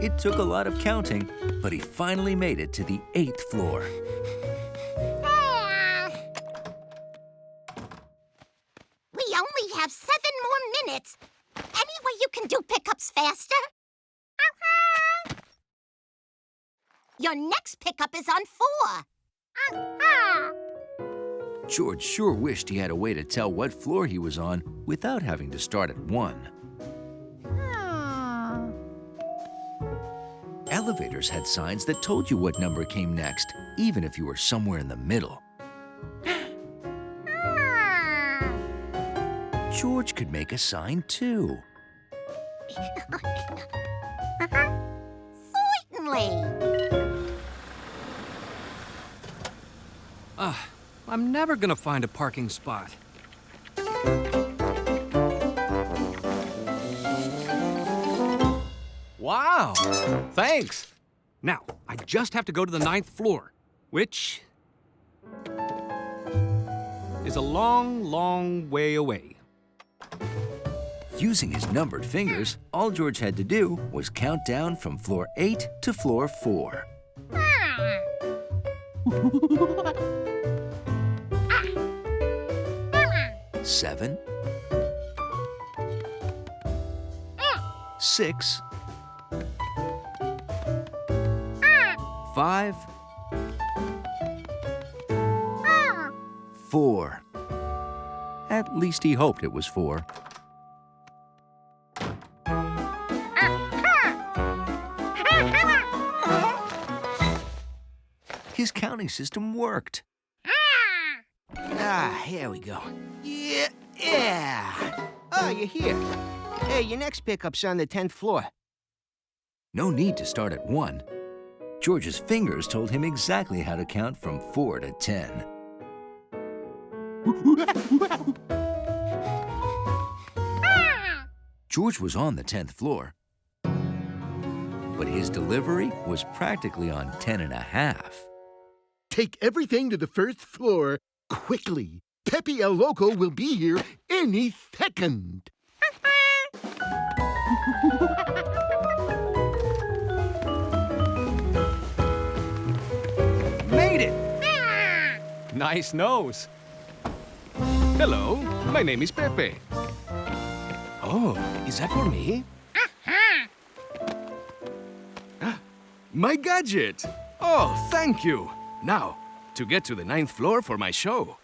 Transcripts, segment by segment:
It took a lot of counting, but he finally made it to the 8th floor. We only have 7 more minutes. Any way you can do pickups faster? Your next pickup is on 4. George sure wished he had a way to tell what floor he was on without having to start at 1. Elevators had signs that told you what number came next, even if you were somewhere in the middle. George could make a sign too. Certainly. I'm never gonna find a parking spot. Wow! Thanks! Now, I just have to go to the 9th floor, which is a long, long way away. Using his numbered fingers, all George had to do was count down from floor 8 to floor 4. 7, 6, 5, 4. At least he hoped it was 4. His counting system worked. Here we go. Yeah. Oh, you're here. Hey, your next pickup's on the 10th floor. No need to start at 1. George's fingers told him exactly how to count from 4 to 10. George was on the 10th floor, but his delivery was practically on 10 and a half. Take everything to the 1st floor quickly. Pepe El Loco will be here any second. Made it! Nice nose. Hello, my name is Pepe. Oh, is that for me? My gadget! Oh, thank you. Now, to get to the 9th floor for my show.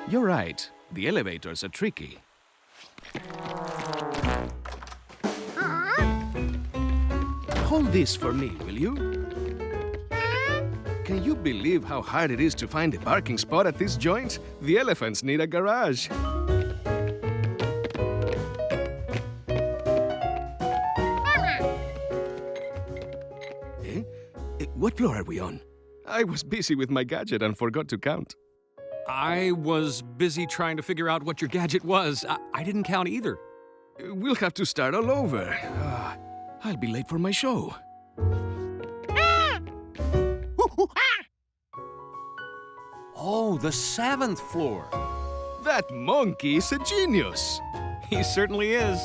You're right. The elevators are tricky. Hold this for me, will you? Can you believe how hard it is to find a parking spot at this joint? The elephants need a garage. What floor are we on? I was busy with my gadget and forgot to count. I was busy trying to figure out what your gadget was. I didn't count either. We'll have to start all over. I'll be late for my show. Oh, the 7th floor. That monkey is a genius. He certainly is.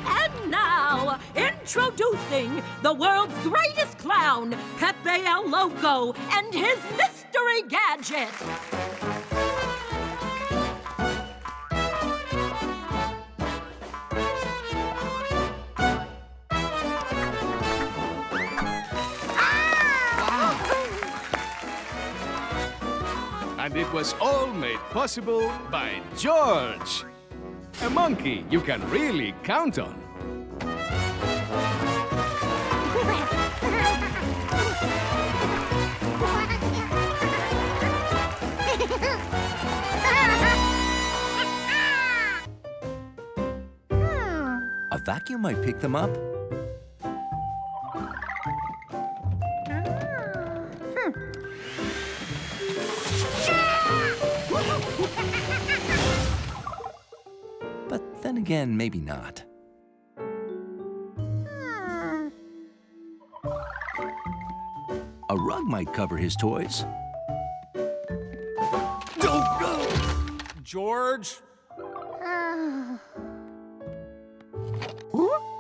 And now, introducing the world's greatest clown, Pepe El Loco, and his mystery gadget. And it was all made possible by George. A monkey you can really count on. A vacuum might pick them up. again, maybe not. A rug might cover his toys. George?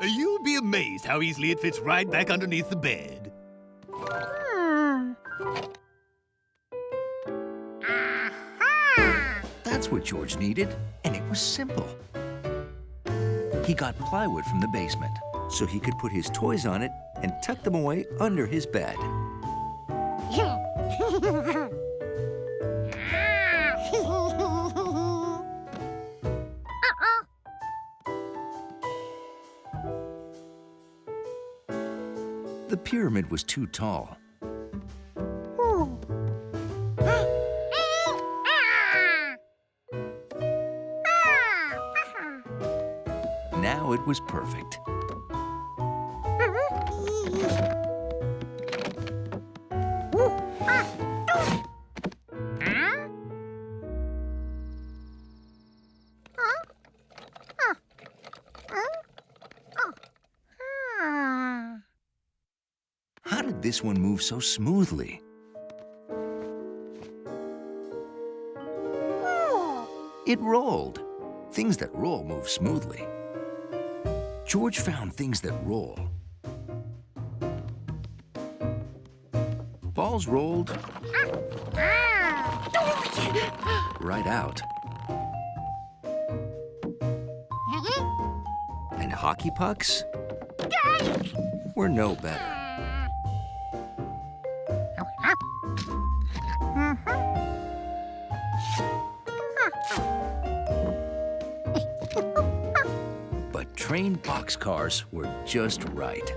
You'll be amazed how easily it fits right back underneath the bed. That's what George needed, and it was simple. He got plywood from the basement, so he could put his toys on it and tuck them away under his bed. The pyramid was too tall. Now it was perfect. How did this one move so smoothly? It rolled. Things that roll move smoothly. George found things that roll. Balls rolled right out. And hockey pucks were no better. But train boxcars were just right.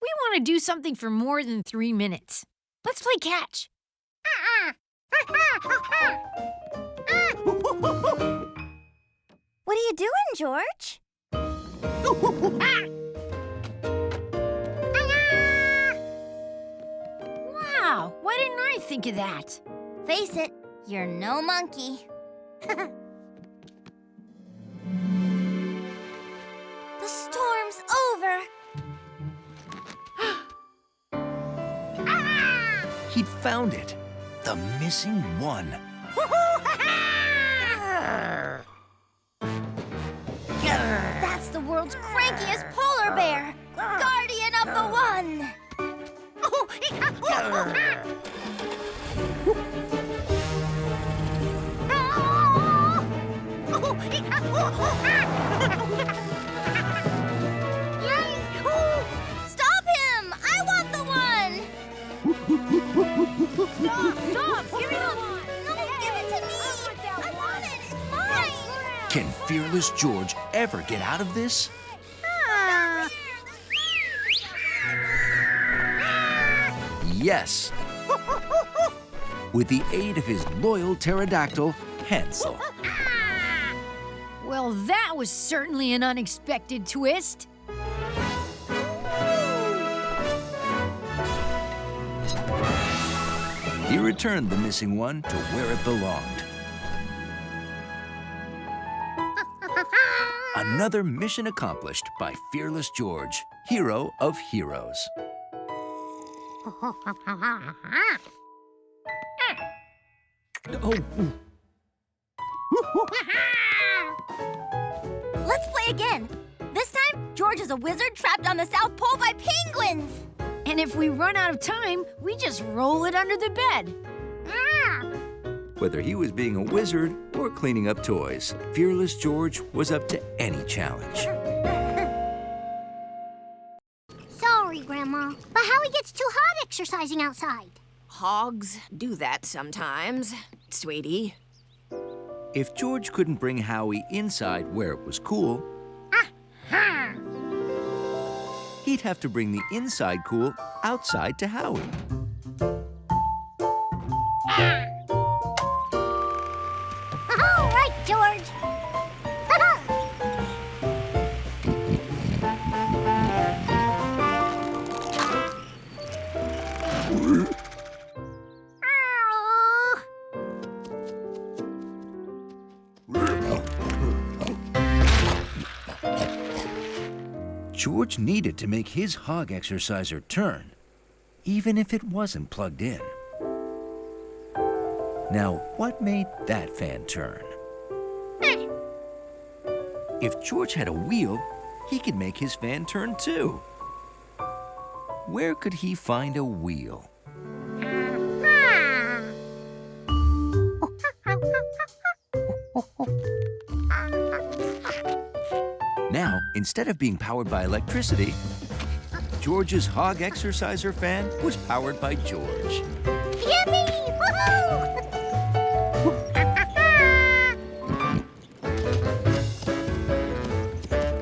We want to do something for more than 3 minutes. Let's play catch. What are you doing, George? Wow, why didn't I think of that? Face it, you're no monkey. The storm's over. He'd found it. The missing one. That's the world's crankiest polar bear, guardian of the one. Stop him! I want the one! Stop! Give me the one! No, give it to me! I want it! It's mine! Can Fearless George ever get out of this? Yes. With the aid of his loyal pterodactyl, Hansel. Well, that was certainly an unexpected twist. He returned the missing one to where it belonged. Another mission accomplished by Fearless George, hero of heroes. Let's play again. This time, George is a wizard trapped on the South Pole by penguins. And if we run out of time, we just roll it under the bed. Whether he was being a wizard or cleaning up toys, Fearless George was up to any challenge. Sorry, Grandma, but Howie gets too hot exercising outside. Hogs do that sometimes, sweetie. If George couldn't bring Howie inside where it was cool, he'd have to bring the inside cool outside to Howie. All right, George. George needed to make his hog exerciser turn, even if it wasn't plugged in. Now, what made that fan turn? If George had a wheel, he could make his fan turn too. Where could he find a wheel? Now, instead of being powered by electricity, George's hog exerciser fan was powered by George. Yippee! Woohoo!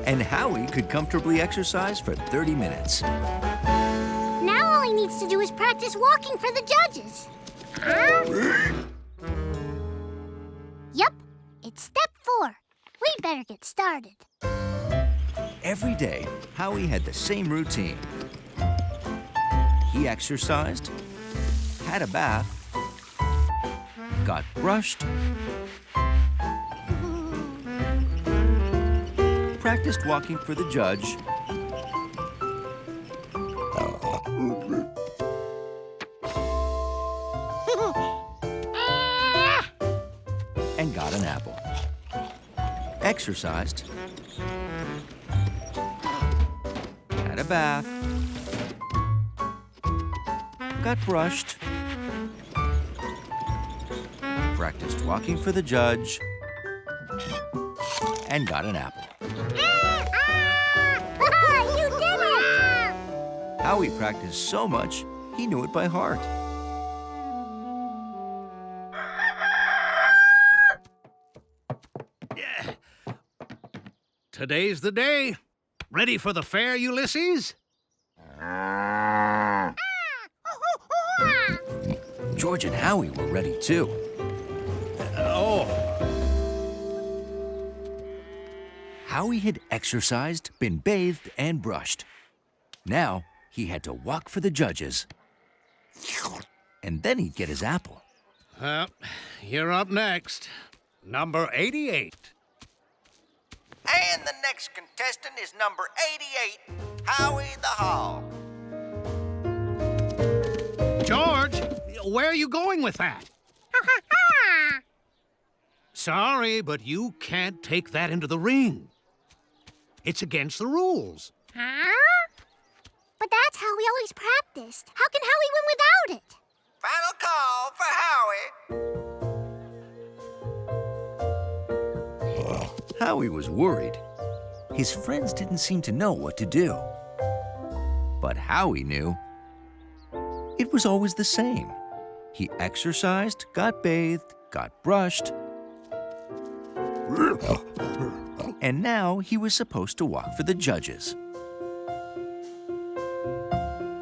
And Howie could comfortably exercise for 30 minutes. Now all he needs to do is practice walking for the judges. Yup, it's step 4. We'd better get started. Every day, Howie had the same routine. He exercised, had a bath, got brushed, practiced walking for the judge, and got an apple. Exercised, had a bath, got brushed, practiced walking for the judge, and got an apple. You did it! Howie practiced so much, he knew it by heart. Today's the day. Ready for the fair, Ulysses? George and Howie were ready too. Howie had exercised, been bathed, and brushed. Now he had to walk for the judges. And then he'd get his apple. You're up next. Number 88. And the next contestant is number 88, Howie the Hog. George, where are you going with that? Sorry, but you can't take that into the ring. It's against the rules. But that's how we always practiced. How can Howie win without it? Final call for Howie. Howie was worried. His friends didn't seem to know what to do. But Howie knew. It was always the same. He exercised, got bathed, got brushed, and now he was supposed to walk for the judges.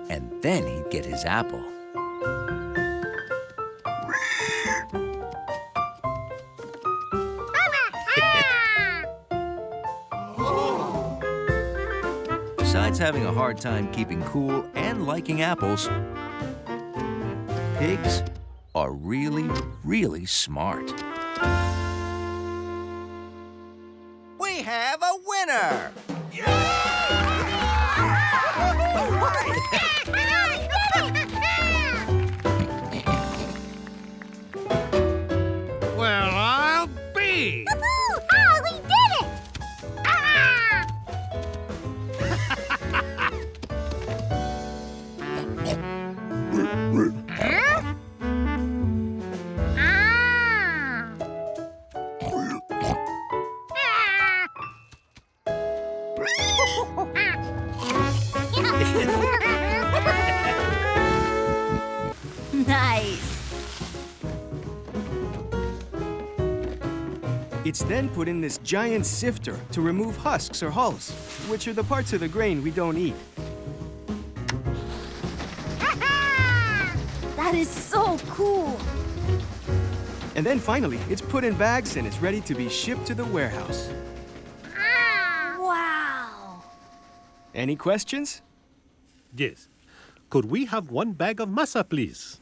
And then he'd get his apple. Besides having a hard time keeping cool and liking apples, pigs are really, really smart. We have a winner! Well, I'll be. Oh, we did it! Nice. It's then put in this giant sifter to remove husks or hulls, which are the parts of the grain we don't eat. That is so cool. And then finally, it's put in bags and is ready to be shipped to the warehouse. Wow. Any questions? Yes. Could we have 1 bag of masa, please?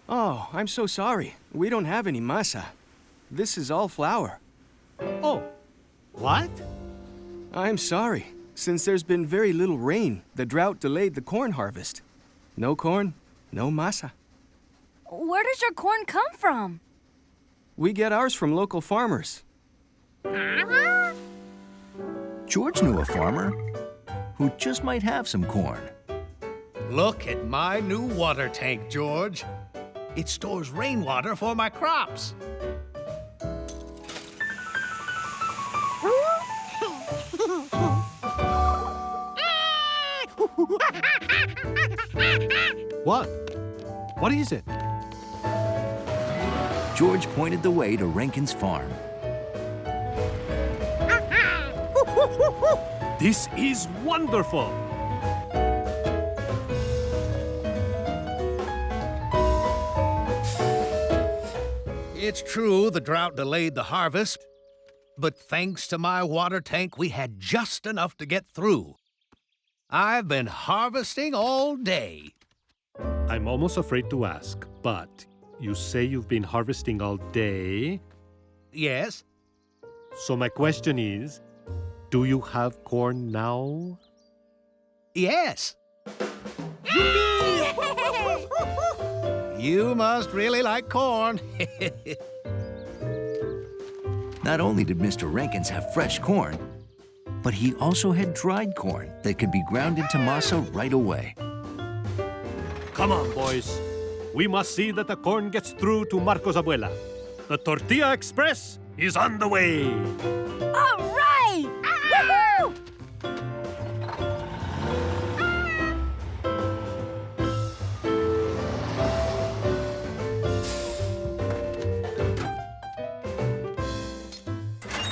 Oh, I'm so sorry. We don't have any masa. This is all flour. Oh, what? I'm sorry. Since there's been very little rain, the drought delayed the corn harvest. No corn, no masa. Where does your corn come from? We get ours from local farmers. George knew a farmer who just might have some corn. Look at my new water tank, George. It stores rainwater for my crops. What? What is it? George pointed the way to Rankin's farm. This is wonderful! It's true the drought delayed the harvest, but thanks to my water tank, we had just enough to get through. I've been harvesting all day. I'm almost afraid to ask, but you say you've been harvesting all day? Yes? So my question is, do you have corn now? Yes. You must really like corn. Not only did Mr. Rankins have fresh corn, but he also had dried corn that could be ground into masa right away. Come on, boys. We must see that the corn gets through to Marco's abuela. The Tortilla Express is on the way. All right! Woohoo!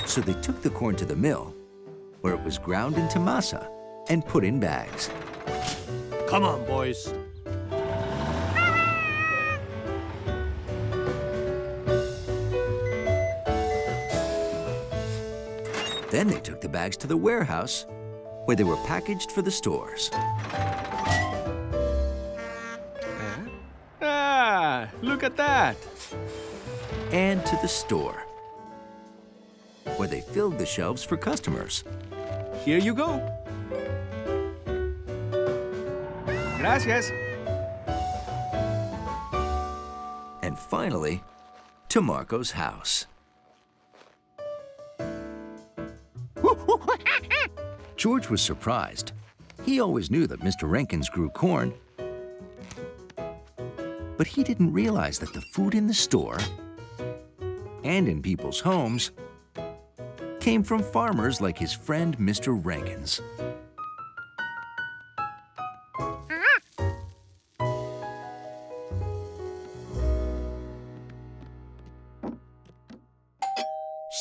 So they took the corn to the mill, where it was ground into masa and put in bags. Come on, boys. Then they took the bags to the warehouse, where they were packaged for the stores. Ah, look at that. And to the store, where they filled the shelves for customers. Here you go. Gracias. And finally, to Marco's house. George was surprised. He always knew that Mr. Rankins grew corn, but he didn't realize that the food in the store and in people's homes came from farmers like his friend Mr. Rankins.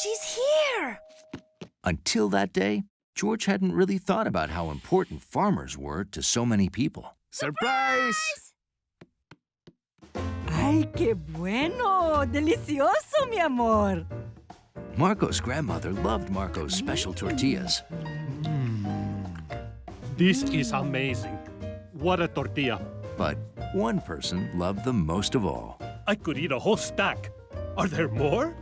She's here! Until that day, George hadn't really thought about how important farmers were to so many people. Surprise! ¡Ay, qué bueno! ¡Delicioso, mi amor! Marco's grandmother loved Marco's special tortillas. This is amazing. What a tortilla. But one person loved them most of all. I could eat a whole stack. Are there more?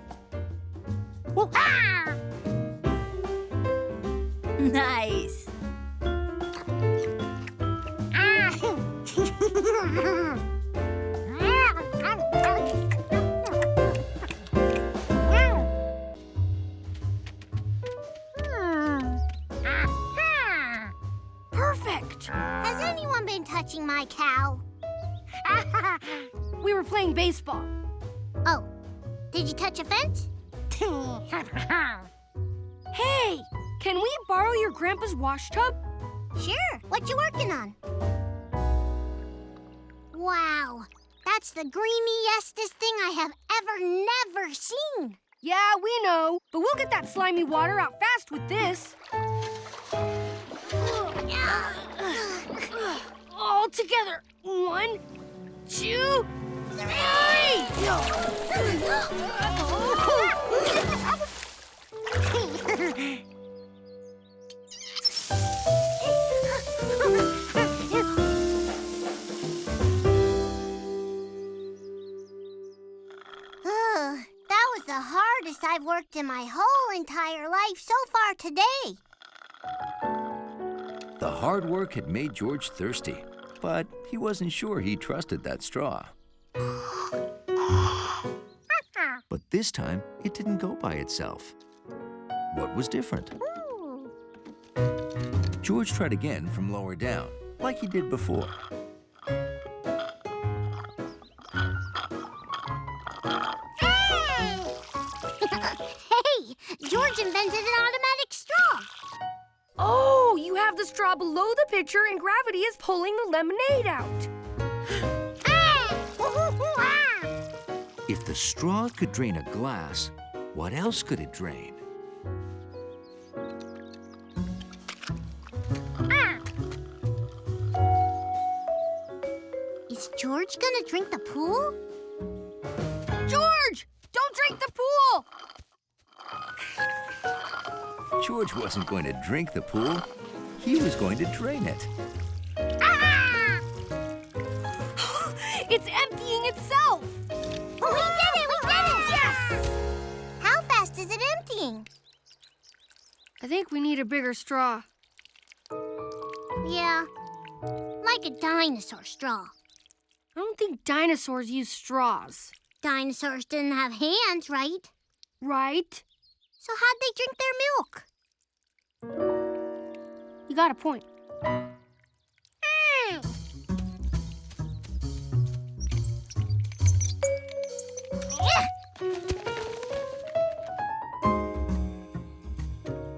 Nice. Perfect. Has anyone been touching my cow? We were playing baseball. Oh, did you touch a fence? Hey, can we borrow your grandpa's wash tub? Sure. What you working on? Wow, that's the greeniestest thing I have never seen. Yeah, we know, but we'll get that slimy water out fast with this. All together. 1, 2, 3! I've worked in my whole entire life so far today. The hard work had made George thirsty, but he wasn't sure he trusted that straw. But this time, it didn't go by itself. What was different? George tried again from lower down, like he did before. Hey, George invented an automatic straw. Oh, you have the straw below the pitcher and gravity is pulling the lemonade out. If the straw could drain a glass, what else could it drain? Is George gonna drink the pool? George, don't drink the pool! George wasn't going to drink the pool. He was going to drain it. It's emptying itself! We did it! We did it! Yes! How fast is it emptying? I think we need a bigger straw. Yeah, like a dinosaur straw. I don't think dinosaurs use straws. Dinosaurs didn't have hands, right? Right? So how'd they drink their milk? You got a point.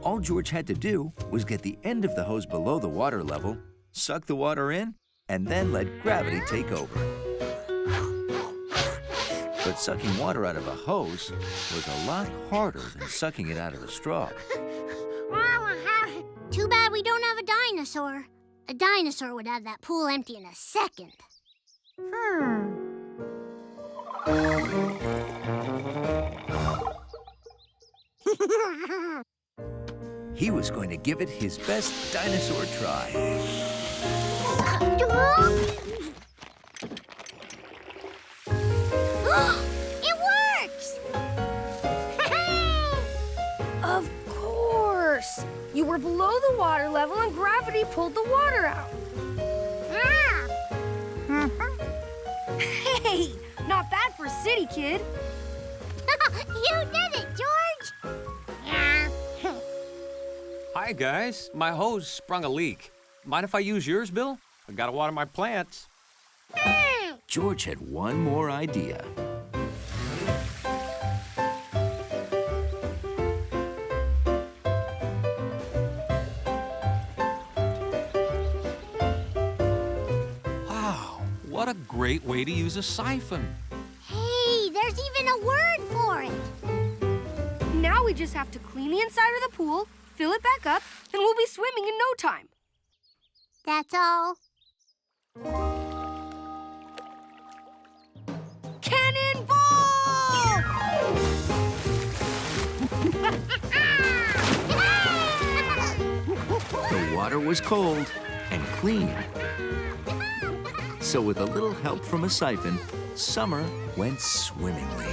All George had to do was get the end of the hose below the water level, suck the water in, and then let gravity take over. But sucking water out of a hose was a lot harder than sucking it out of a straw. Too bad we don't have a dinosaur. A dinosaur would have that pool empty in a second. He was going to give it his best dinosaur try. It works! Of course! You were below the water level and gravity pulled the water out. Hey, not bad for a city kid. You did it, George! Hi, guys. My hose sprung a leak. Mind if I use yours, Bill? I gotta water my plants. George had one more idea. Wow, what a great way to use a siphon. Hey, there's even a word for it. Now we just have to clean the inside of the pool, fill it back up, and we'll be swimming in no time. That's all. Cannonball! The water was cold and clean. So with a little help from a siphon, summer went swimmingly.